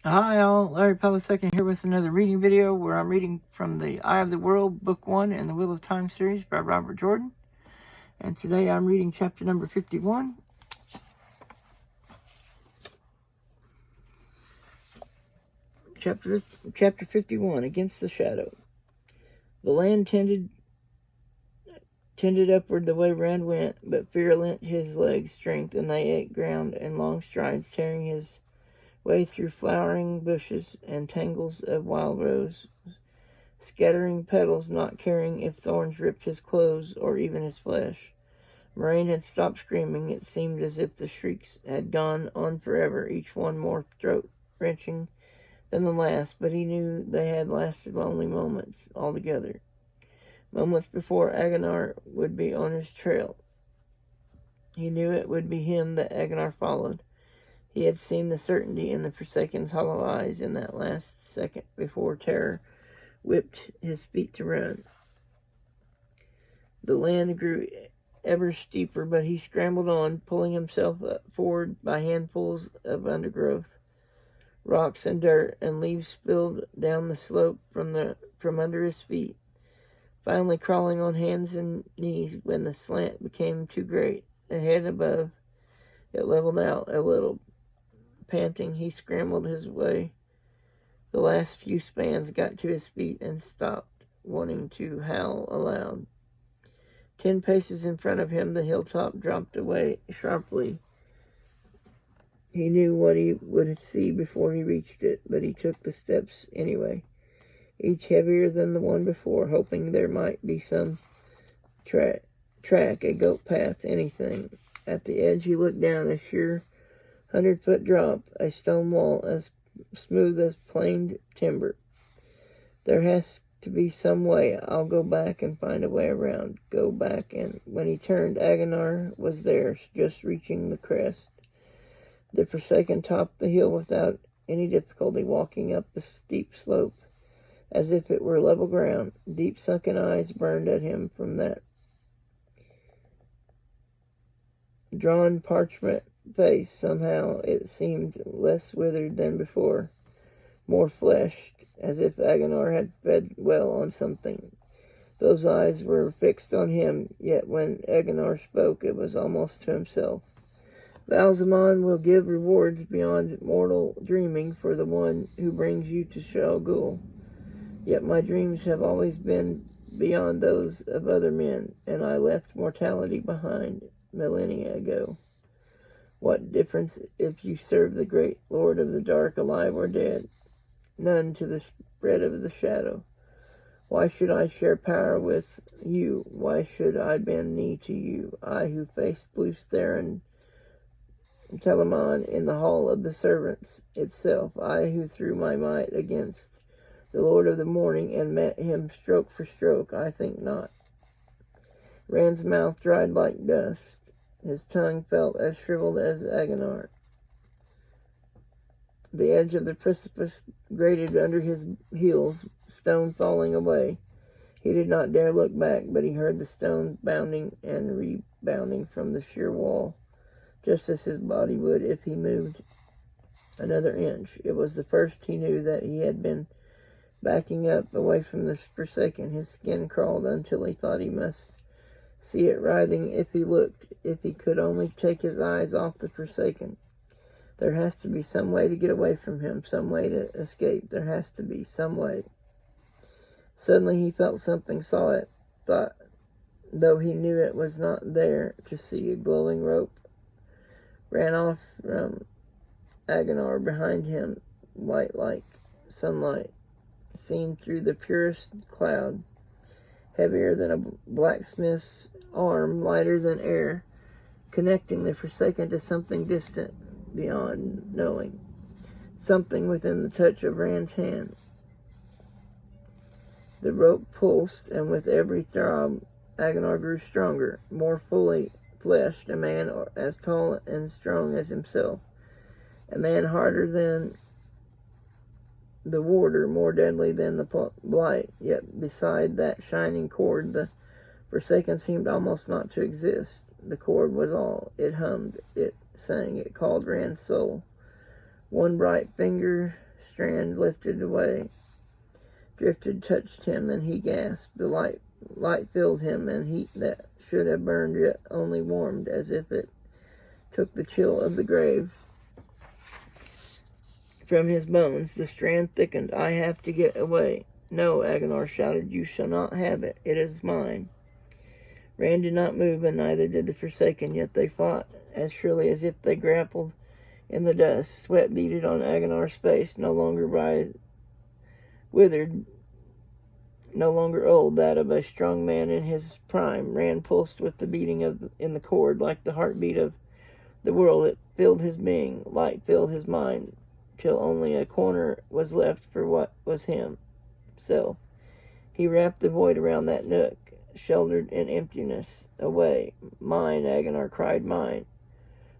Hi all, Larry Powell II here with another reading video where I'm reading from the Eye of the World, Book 1 in the Wheel of Time series by Robert Jordan. And today I'm reading chapter number 51. Chapter 51, Against the Shadow. The land tended upward the way Rand went, but fear lent his legs strength, and they ate ground in long strides, tearing his way through flowering bushes and tangles of wild rose, scattering petals, not caring if thorns ripped his clothes or even his flesh. Moraine had stopped screaming. It seemed as if the shrieks had gone on forever, each one more throat-wrenching than the last, but he knew they had lasted lonely moments altogether. Moments before Agonar would be on his trail. He knew it would be him that Agonar followed. He had seen the certainty in the Forsaken's hollow eyes in that last second before terror whipped his feet to run. The land grew ever steeper, but he scrambled on, pulling himself forward by handfuls of undergrowth. Rocks and dirt and leaves spilled down the slope from under his feet, finally crawling on hands and knees when the slant became too great. Ahead and above, it leveled out a little. Panting, he scrambled his way. The last few spans got to his feet and stopped, wanting to howl aloud. 10 paces in front of him, the hilltop dropped away sharply. He knew what he would see before he reached it, but he took the steps anyway, each heavier than the one before, hoping there might be some track, a goat path, anything. At the edge, he looked down a sheer 100-foot drop, a stone wall as smooth as planed timber. There has to be some way. I'll go back and find a way around. Go back, and when he turned, Agonar was there, just reaching the crest. The Forsaken topped the hill without any difficulty, walking up the steep slope as if it were level ground. Deep sunken eyes burned at him from that drawn parchment face. Somehow it seemed less withered than before, more fleshed, as if Agonar had fed well on something. Those eyes were fixed on him, yet when Agonar spoke, it was almost to himself. Valzamon will give rewards beyond mortal dreaming for the one who brings you to Shal Ghul. Yet my dreams have always been beyond those of other men, and I left mortality behind millennia ago. What difference if you serve the great Lord of the Dark, alive or dead? None to the spread of the shadow. Why should I share power with you? Why should I bend knee to you? I who faced Luce Theron Telamon in the hall of the servants itself. I who threw my might against the Lord of the Morning and met him stroke for stroke. I think not. Rand's mouth dried like dust. His tongue felt as shriveled as Agonar. The edge of the precipice grated under his heels, stone falling away. He did not dare look back, but he heard the stone bounding and rebounding from the sheer wall, just as his body would if he moved another inch. It was the first he knew that he had been backing up away from the Forsaken. His skin crawled until he thought he must see it writhing if he looked, if he could only take his eyes off the Forsaken. There has to be some way to get away from him, some way to escape. There has to be some way. Suddenly he felt something, saw it, thought, though he knew it was not there to see. A glowing rope ran off from Agonar behind him, white like sunlight, seen through the purest cloud, heavier than a blacksmith's arm, lighter than air, connecting the Forsaken to something distant, beyond knowing, something within the touch of Rand's hand. The rope pulsed, and with every throb, Agonar grew stronger, more fully fleshed, a man as tall and strong as himself, a man harder than the warder, more deadly than the blight. Yet beside that shining cord, the Forsaken seemed almost not to exist. The cord was all. It hummed, it sang, it called Rand's soul. One bright finger strand lifted away, drifted, touched him, and he gasped. The light filled him, and heat that should have burned yet only warmed, as if it took the chill of the grave from his bones. The strand thickened. I have to get away. No, Aguilar shouted. You shall not have it. It is mine. Rand did not move, and neither did the Forsaken, yet they fought as shrilly as if they grappled in the dust. Sweat beaded on Aguilar's face, no longer withered, no longer old, that of a strong man in his prime. Rand pulsed with the beating in the cord, like the heartbeat of the world. It filled his being. Light filled his mind, till only a corner was left for what was him. So he wrapped the void around that nook, sheltered in emptiness. Away. Mine, Aguilar cried, mine.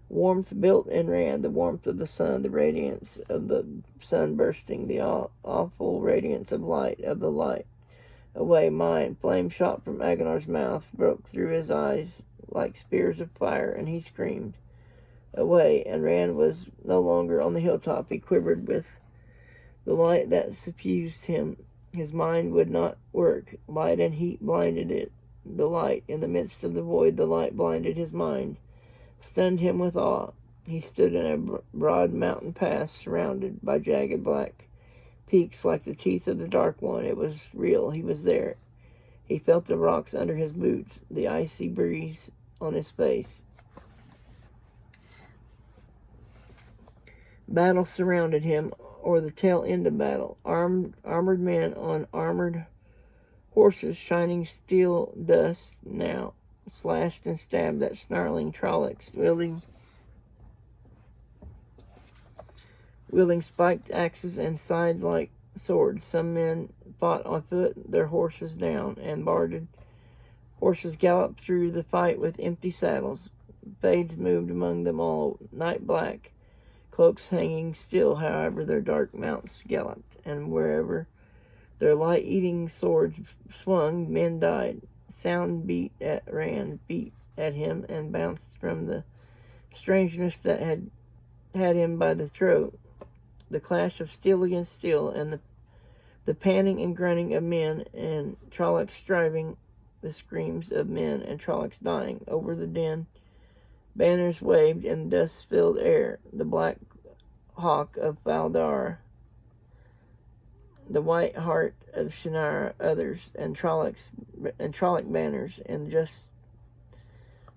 Warmth built in Rand, the warmth of the sun, the radiance of the sun bursting, the awful radiance of light, of the light. Away, mine. Flame shot from Aguilar's mouth, broke through his eyes like spears of fire, and he screamed. Away, and Rand was no longer on the hilltop. He quivered with the light that suffused him. His mind would not work. Light and heat blinded it. The light, in the midst of the void, the light blinded his mind, stunned him with awe. He stood in a broad mountain pass, surrounded by jagged black peaks like the teeth of the Dark One. It was real. He was there. He felt the rocks under his boots, the icy breeze on his face. Battle surrounded him, or the tail end of battle. Armored men on armored horses, shining steel dust now, slashed and stabbed at snarling Trollocs, wielding spiked axes and scythes like swords. Some men fought on foot, their horses down, and barded horses galloped through the fight with empty saddles. Fades moved among them all, night black, cloaks hanging still. However, their dark mounts galloped, and wherever their light-eating swords swung, men died. Sound beat at Rand, beat at him, and bounced from the strangeness that had him by the throat. The clash of steel against steel, and the panting and grunting of men and Trollocs striving, the screams of men and Trollocs dying. Over the den, banners waved in the dust-filled air. The black hawk of Valdar, the white heart of Shannara, others, and Trolloc banners, and just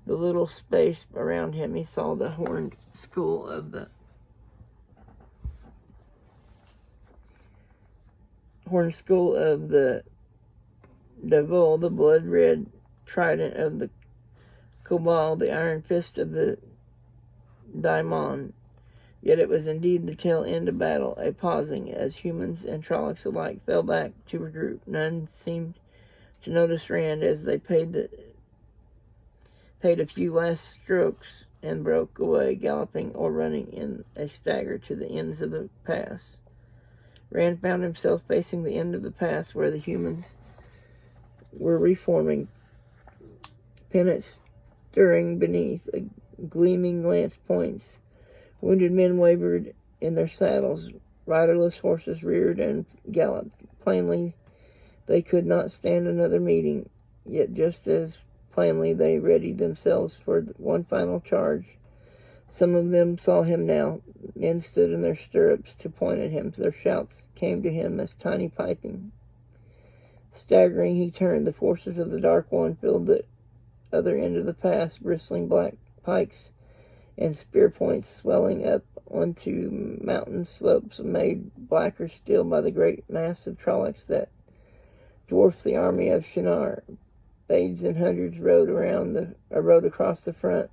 the little space around him he saw the horned skull of the Devil, the blood-red trident of the Cobal, the iron fist of the Daimon. Yet it was indeed the tail end of battle, a pausing, as humans and Trollocs alike fell back to regroup. None seemed to notice Rand as they paid a few last strokes and broke away, galloping or running in a stagger to the ends of the pass. Rand found himself facing the end of the pass, where the humans were reforming, pennants stirring beneath gleaming lance points. Wounded men wavered in their saddles. Riderless horses reared and galloped. Plainly, they could not stand another meeting, yet just as plainly they readied themselves for one final charge. Some of them saw him now. Men stood in their stirrups to point at him. Their shouts came to him as tiny piping. Staggering, he turned. The forces of the Dark One filled the other end of the pass, bristling black pikes and spear points swelling up onto mountain slopes, made blacker still by the great mass of Trollocs that dwarfed the army of Shannara. Fades in hundreds rode across the front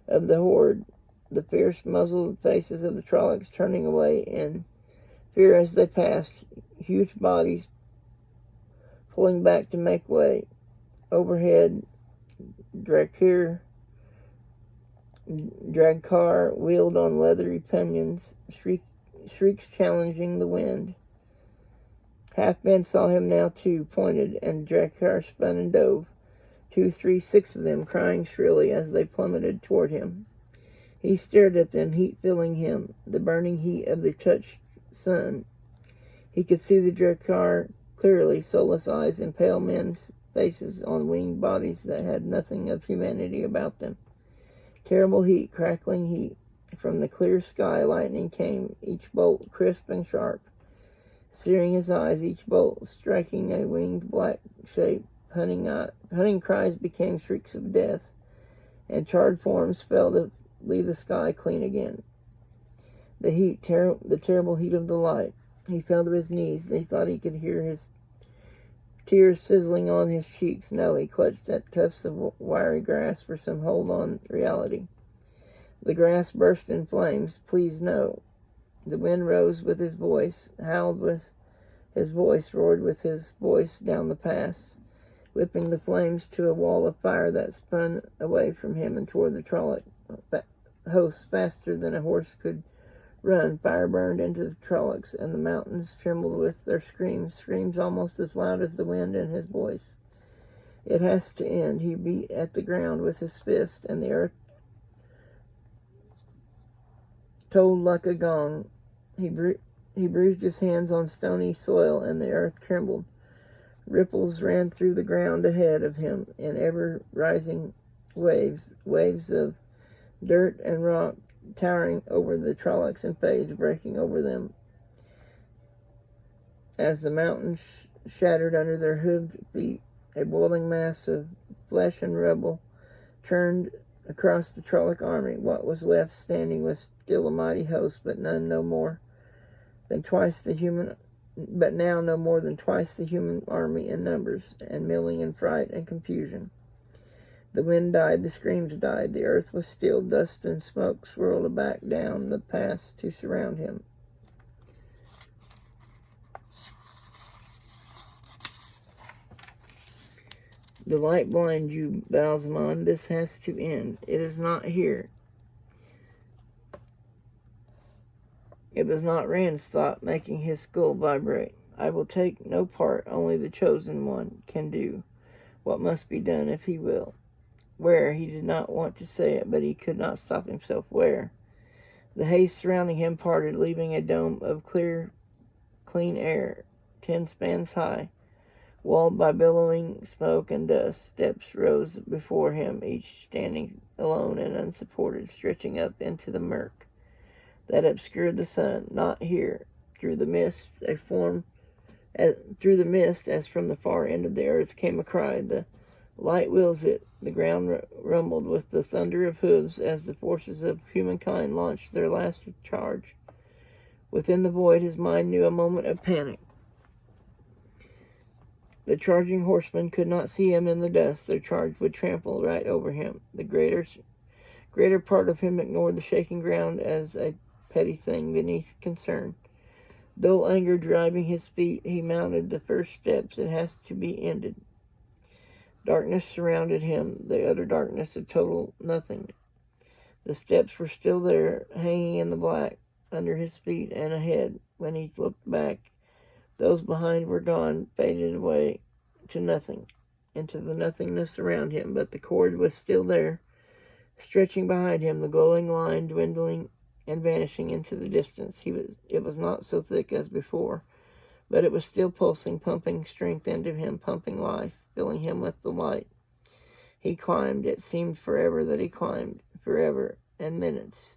of the horde, the fierce muzzled faces of the Trollocs turning away in fear as they passed, huge bodies pulling back to make way. Overhead, Dragcar wheeled on leathery pinions, shrieks challenging the wind. Half-men saw him now too, pointed, and Dragcar spun and dove. 2, 3, 6 of them crying shrilly as they plummeted toward him. He stared at them, heat filling him, the burning heat of the touched sun. He could see the Drakkar clearly, soulless eyes and pale men's faces on winged bodies that had nothing of humanity about them. Terrible heat, crackling heat. From the clear sky, lightning came, each bolt crisp and sharp, searing his eyes, each bolt striking a winged black shape. Hunting cries became shrieks of death, and charred forms fell to leave the sky clean again. The heat, the terrible heat of the light. He fell to his knees. He thought he could hear his tears sizzling on his cheeks. No, he clutched at tufts of wiry grass for some hold on reality. The grass burst in flames. Please, no. The wind rose with his voice, howled with his voice, roared with his voice down the pass, whipping the flames to a wall of fire that spun away from him and toward the Trolloc host faster than a horse could run. Fire burned into the Trollocs, and the mountains trembled with their screams almost as loud as the wind in his voice. It has to end. He beat at the ground with his fist, and the earth tolled like a gong. He bruised his hands on stony soil, and the earth trembled. Ripples ran through the ground ahead of him in ever-rising waves of dirt and rock, towering over the Trollocs and Fades, breaking over them as the mountains shattered under their hooved feet. A boiling mass of flesh and rubble turned across the Trolloc army. What was left standing was still a mighty host, but now no more than twice the human army in numbers, and milling in fright and confusion. The wind died, the screams died, the earth was still, dust and smoke swirled back down the pass to surround him. The light blinds you, Balsamon. This has to end. It is not here. It was not Rand's thought making his skull vibrate. I will take no part. Only the chosen one can do what must be done if he will. Where? He did not want to say it, but he could not stop himself. Where? The haze surrounding him parted, leaving a dome of clear, clean air, 10 spans high, walled by billowing smoke and dust. Steps rose before him, each standing alone and unsupported, stretching up into the murk that obscured the sun. Not here. Through the mist, as from the far end of the earth came a cry. The light wills it. The ground rumbled with the thunder of hooves as the forces of humankind launched their last charge. Within the void, his mind knew a moment of panic. The charging horsemen could not see him in the dust. Their charge would trample right over him. The greater part of him ignored the shaking ground as a petty thing beneath concern. Dull anger driving his feet, he mounted the first steps. It has to be ended. Darkness surrounded him, the utter darkness of total nothing. The steps were still there, hanging in the black, under his feet and ahead. When he looked back, those behind were gone, faded away to nothing, into the nothingness around him. But the cord was still there, stretching behind him, the glowing line dwindling and vanishing into the distance. It was not so thick as before, but it was still pulsing, pumping strength into him, pumping life, filling him with the light. He climbed. It seemed forever that he climbed, forever, and minutes.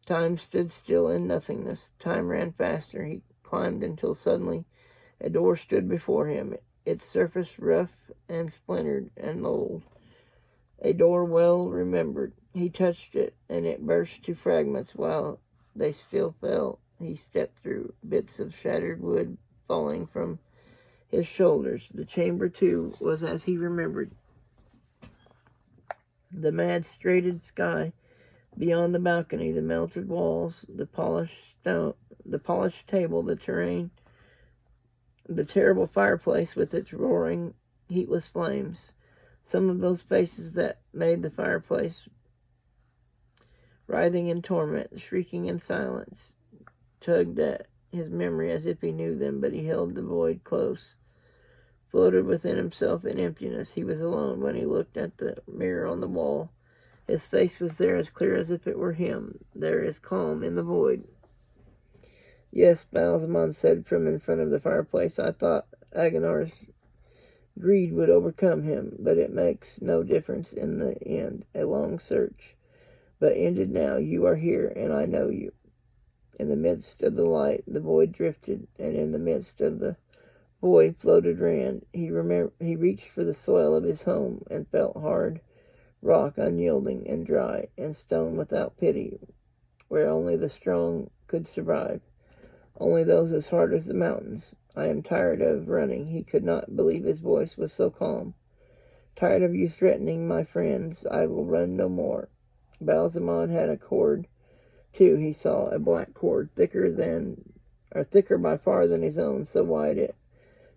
Time stood still in nothingness. Time ran faster. He climbed until suddenly a door stood before him, its surface rough and splintered and old. A door well remembered. He touched it, and it burst to fragments while they still fell. He stepped through, bits of shattered wood falling from his shoulders. The chamber, too, was as he remembered. The mad, straighted sky beyond the balcony, the melted walls, the polished stone, the polished table, the terrain, the terrible fireplace with its roaring, heatless flames. Some of those faces that made the fireplace, writhing in torment, shrieking in silence, tugged at his memory as if he knew them, but he held the void close, floated within himself in emptiness. He was alone when he looked at the mirror on the wall. His face was there as clear as if it were him, there as calm in the void. Yes, Balsamon said from in front of the fireplace. I thought Agonar's greed would overcome him, but it makes no difference in the end. A long search, but ended now. You are here, and I know you. In the midst of the light, the void drifted, and in the midst of the void floated Rand. He reached for the soil of his home, and felt hard rock, unyielding and dry, and stone without pity, where only the strong could survive, only those as hard as the mountains. I am tired of running. He could not believe his voice was so calm. Tired of you threatening my friends. I will run no more. Balsamon had a cord, too. He saw a black cord, thicker by far than his own, so wide it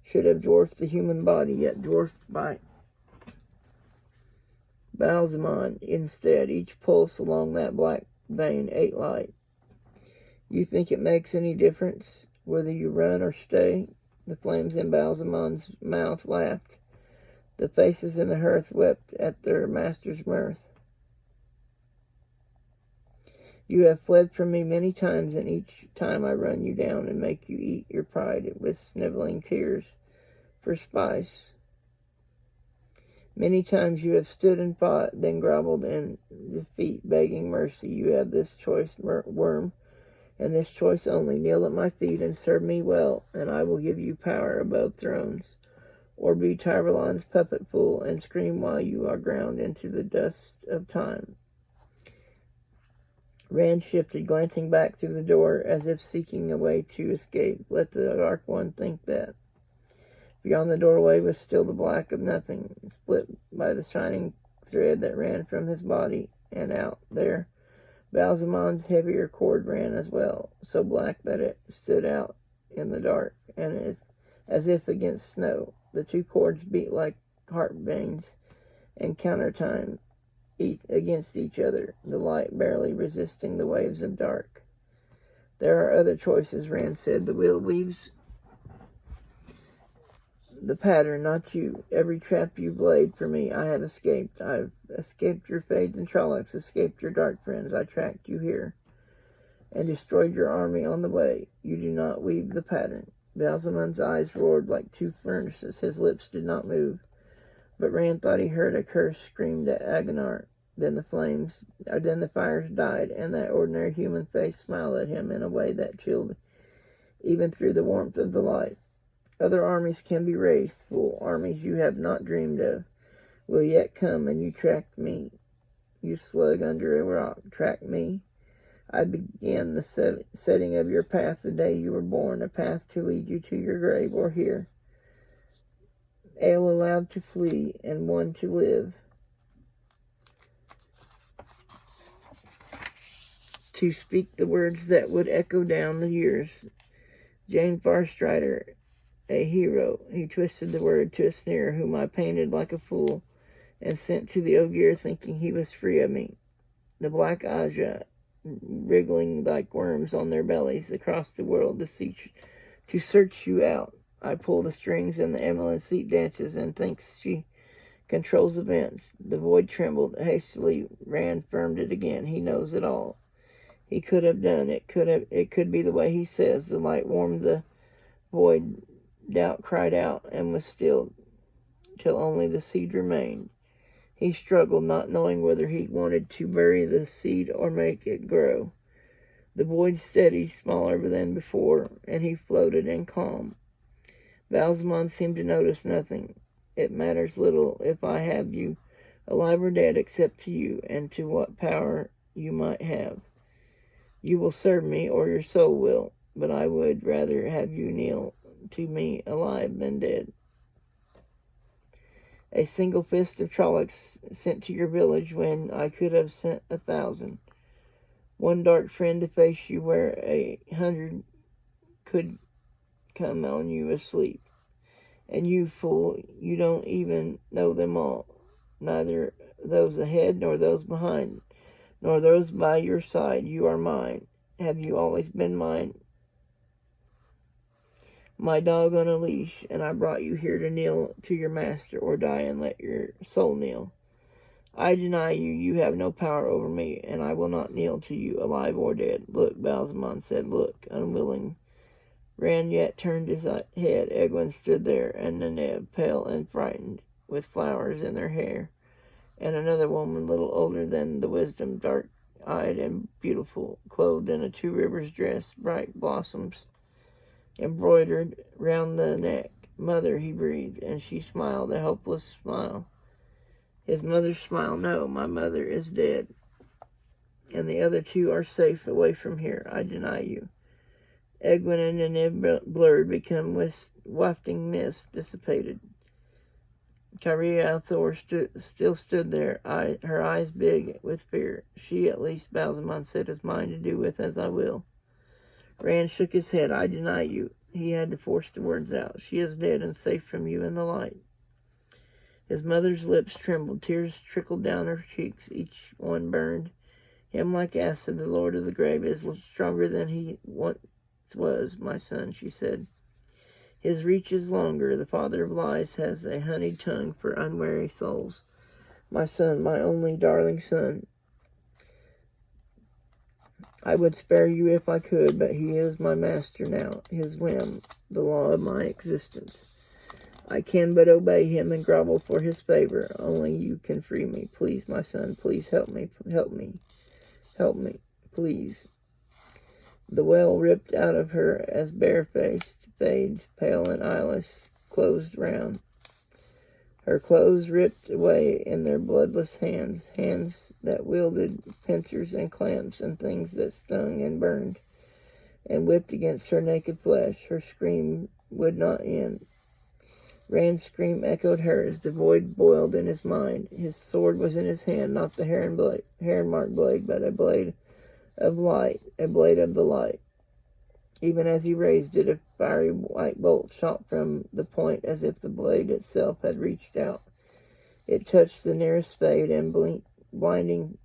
should have dwarfed the human body, yet dwarfed by Balsamon instead. Each pulse along that black vein ate light. You think it makes any difference whether you run or stay? The flames in Balsamon's mouth laughed. The faces in the hearth wept at their master's mirth. You have fled from me many times, and each time I run you down and make you eat your pride with sniveling tears for spice. Many times you have stood and fought, then groveled in defeat, begging mercy. You have this choice worm, and this choice only. Kneel at my feet and serve me well, and I will give you power above thrones. Or be Tyberlon's puppet fool, and scream while you are ground into the dust of time. Rand shifted, glancing back through the door, as if seeking a way to escape. Let the Dark One think that. Beyond the doorway was still the black of nothing, split by the shining thread that ran from his body, and out there Balsamon's heavier cord ran as well, so black that it stood out in the dark, and as if against snow. The two cords beat like heart veins and countertime against each other, the light barely resisting the waves of dark. There are other choices, Rand said. The wheel weaves the pattern, not you. Every trap you've laid for me, I have escaped. I've escaped your Fades and Trollocs, escaped your dark friends. I tracked you here and destroyed your army on the way. You do not weave the pattern. Balsamon's eyes roared like two furnaces. His lips did not move, but Rand thought he heard a curse screamed at Agonar. Then the fires died, and that ordinary human face smiled at him in a way that chilled even through the warmth of the light. Other armies can be raised, fool. Armies you have not dreamed of will yet come, and you tracked me. You slug under a rock. Track me. I began the setting of your path the day you were born, a path to lead you to your grave, or here. Ale allowed to flee, and one to live. To speak the words that would echo down the years. Jane Farstrider, a hero. He twisted the word to a sneer, whom I painted like a fool and sent to the Ogier thinking he was free of me. The Black Aja, wriggling like worms on their bellies across the world to search you out. I pull the strings and the Emmeline seat dances and thinks she controls events. The void trembled hastily. Rand firmed it again. He knows it all. He could have done it. It could be the way he says. The light warmed the void. Doubt cried out and was stilled till only the seed remained. He struggled, not knowing whether he wanted to bury the seed or make it grow. The void steadied, smaller than before, and he floated in calm. Balsamon seemed to notice nothing. It matters little if I have you alive or dead, except to you and to what power you might have. You will serve me, or your soul will, but I would rather have you kneel to me alive than dead. A single fist of Trollocs sent to your village when I could have sent 1,000. One dark friend to face you where 100 could come on you asleep. And you, fool, you don't even know them all. Neither those ahead nor those behind, nor those by your side. You are mine. Have you always been mine? My dog on a leash, and I brought you here to kneel to your master, or die and let your soul kneel. I deny you. You have no power over me, and I will not kneel to you, alive or dead. Look, Balsamon said, look, unwilling Rand yet turned his head. Egwin stood there, and Neneb, pale and frightened, with flowers in their hair, and another woman, little older than the wisdom, dark-eyed and beautiful, clothed in a Two Rivers dress, bright blossoms embroidered round the neck. Mother, he breathed, and she smiled, a helpless smile. His mother's smile. No, my mother is dead, and the other two are safe away from here. I deny you. Egwin and Neneb blurred, become wafting mist, dissipated. Kyria Thor still stood there, her eyes big with fear. She, at least, Balsamon said, is mine to do with as I will. Rand shook his head. I deny you. He had to force the words out. She is dead and safe from you in the light. His mother's lips trembled. Tears trickled down her cheeks. Each one burned him like acid. The Lord of the grave is stronger than he once was, my son, she said. His reach is longer. The father of lies has a honeyed tongue for unwary souls. My son, my only darling son. I would spare you if I could, but he is my master now, his whim, the law of my existence. I can but obey him and grovel for his favor. Only you can free me. Please, my son, please help me, please. The wail ripped out of her as barefaced fades, pale and eyeless, closed round. Her clothes ripped away in their bloodless hands that wielded pincers and clamps and things that stung and burned and whipped against her naked flesh. Her scream would not end. Rand's scream echoed hers. The void boiled in his mind. His sword was in his hand, not the heron-marked blade, but a blade of light, a blade of the light. Even as he raised it, a fiery white bolt shot from the point as if the blade itself had reached out. It touched the nearest spade, and blinding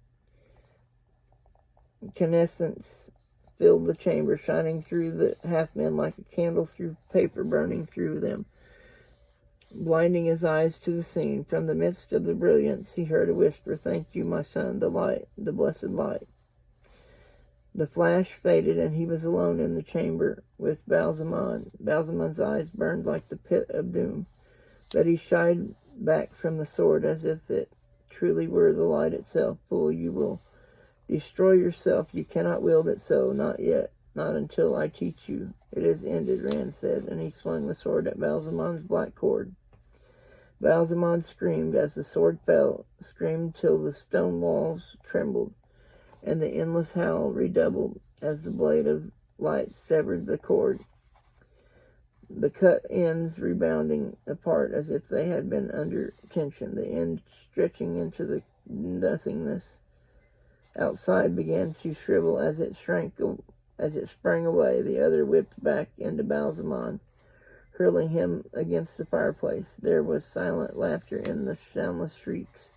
incandescence filled the chamber, shining through the half-men like a candle through paper, burning through them, blinding his eyes to the scene. From the midst of the brilliance, he heard a whisper, "Thank you, my son, the light, the blessed light." The flash faded, and he was alone in the chamber with Balsamon. Balsamon's eyes burned like the pit of doom, but he shied back from the sword as if it truly were the light itself. Fool, you will destroy yourself. You cannot wield it so. Not yet. Not until I teach you. It is ended, Rand said, and he swung the sword at Balsamon's black cord. Balsamon screamed as the sword fell, screamed till the stone walls trembled, and the endless howl redoubled as the blade of light severed the cord, the cut ends rebounding apart as if they had been under tension, the end stretching into the nothingness. Outside began to shrivel as it sprang away. The other whipped back into Balsamon, hurling him against the fireplace. There was silent laughter in the soundless shrieks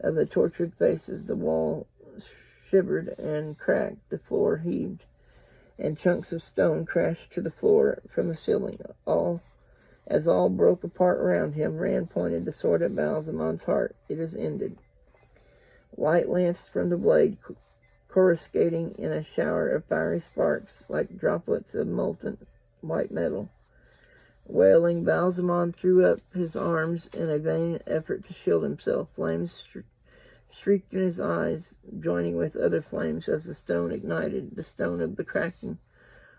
of the tortured faces. The wall shivered and cracked, the floor heaved, and chunks of stone crashed to the floor from the ceiling. All broke apart around him. Rand pointed the sword at Balsamon's heart. It is ended. Light lanced from the blade, coruscating in a shower of fiery sparks like droplets of molten white metal. Wailing, Balsamon threw up his arms in a vain effort to shield himself. Flames shrieked in his eyes, joining with other flames as the stone ignited, the stone of the cracking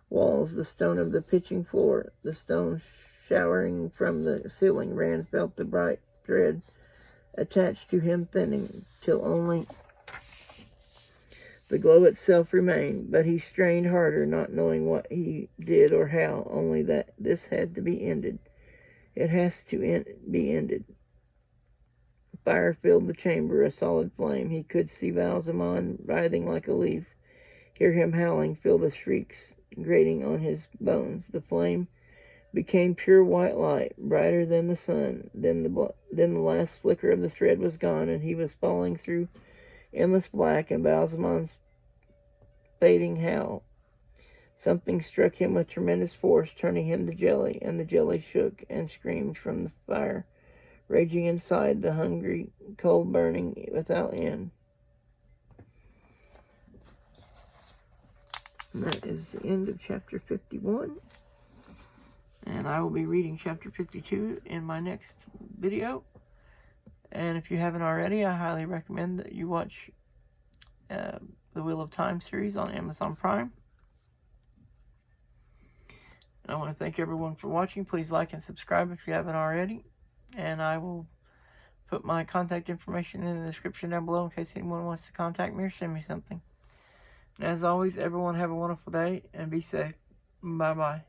walls, the stone of the pitching floor, the stone showering from the ceiling. Rand felt the bright thread attached to him thinning, till only the glow itself remained. But he strained harder, not knowing what he did or how, only that this had to be ended. It has to be ended. Fire filled the chamber, a solid flame. He could see Balsamon writhing like a leaf, hear him howling, feel the shrieks grating on his bones. The flame became pure white light, brighter than the sun. Then the last flicker of the thread was gone, and he was falling through endless black, and Balsamon's fading howl. Something struck him with tremendous force, turning him to jelly, and the jelly shook and screamed from the fire raging inside, the hungry coal burning without end. And that is the end of chapter 51. And I will be reading chapter 52 in my next video. And if you haven't already, I highly recommend that you watch the Wheel of Time series on Amazon Prime. And I want to thank everyone for watching. Please like and subscribe if you haven't already. And I will put my contact information in the description down below in case anyone wants to contact me or send me something. And as always, everyone have a wonderful day and be safe. Bye-bye.